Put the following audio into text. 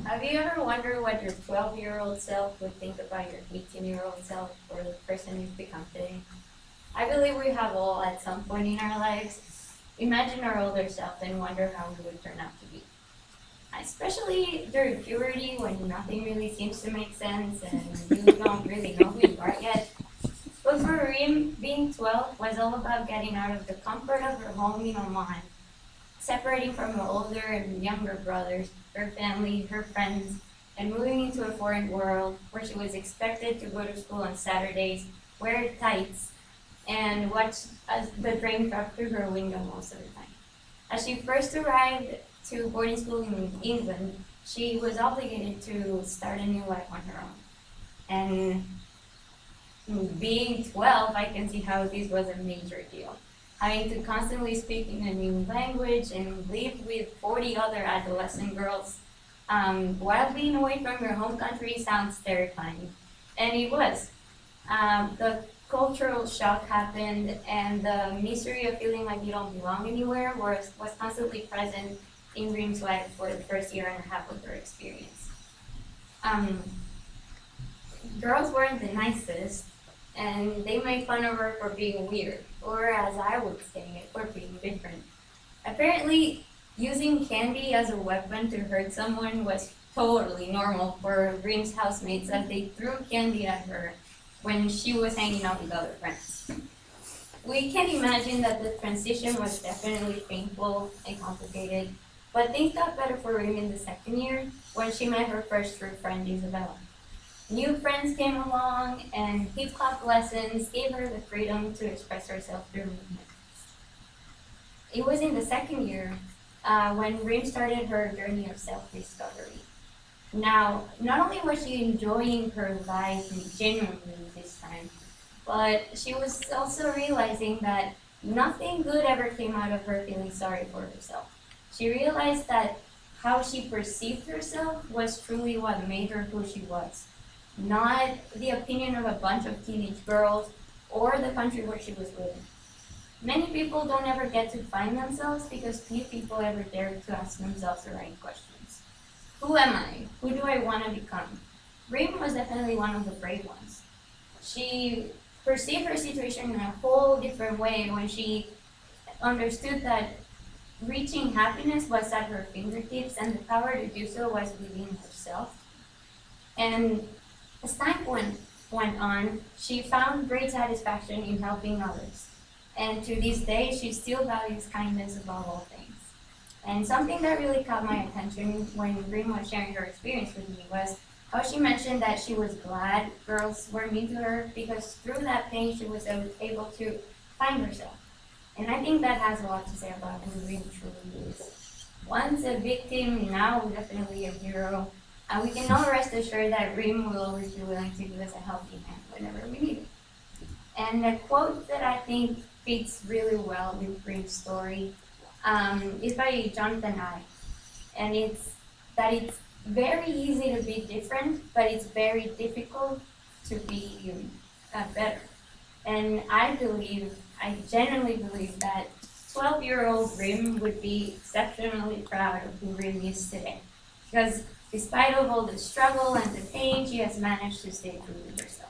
Have you ever wondered what your 12-year-old self would think about your 18-year-old self or the person you've become today? I believe we have all at some point in our lives imagined our older self and wonder how we would turn out to be. Especially during puberty when nothing really seems to make sense and you don't really know who you are yet. But for Reem, being 12 was all about getting out of the comfort of her home in Oman, separating from her older and younger brothers, her family, her friends, and moving into a foreign world where she was expected to go to school on Saturdays, wear tights, and watch as the train drove through her window most of the time. As she first arrived to boarding school in England, she was obligated to start a new life on her own. And being 12, I can see how this was a major deal. Having to constantly speak in a new language and live with 40 other adolescent girls while being away from your home country sounds terrifying. And it was. The cultural shock happened, and the misery of feeling like you don't belong anywhere was constantly present in Reem's life for the first year and a half of her experience. Girls weren't the nicest, and they made fun of her for being weird, or as I would say, for being different. Apparently, using candy as a weapon to hurt someone was totally normal for Reem's housemates as they threw candy at her when she was hanging out with other friends. We can imagine that the transition was definitely painful and complicated, but things got better for Reem in the second year when she met her first true friend, Isabella. New friends came along, and hip-hop lessons gave her the freedom to express herself through movement. It was in the second year when Reem started her journey of self-discovery. Now, not only was she enjoying her life genuinely this time, but she was also realizing that nothing good ever came out of her feeling sorry for herself. She realized that how she perceived herself was truly what made her who she was, not the opinion of a bunch of teenage girls or the country where she was living. Many people don't ever get to find themselves because few people ever dare to ask themselves the right questions. Who am I? Who do I want to become? Reem was definitely one of the brave ones. She perceived her situation in a whole different way when she understood that reaching happiness was at her fingertips and the power to do so was within herself. And as time went on, she found great satisfaction in helping others. And to this day, she still values kindness above all things. And something that really caught my attention when Reem was sharing her experience with me was how she mentioned that she was glad girls were mean to her because through that pain she was able to find herself. And I think that has a lot to say about who Reem truly is. Once a victim, now definitely a hero. And we can all rest assured that Reem will always be willing to give us a helping hand whenever we need it. And a quote that I think fits really well with Reem's story is by Jonathan I. And it's that it's very easy to be different, but it's very difficult to be better. And I genuinely believe that 12-year-old Reem would be exceptionally proud of who Reem is today. Because despite of all the struggle and the pain, she has managed to stay true to herself.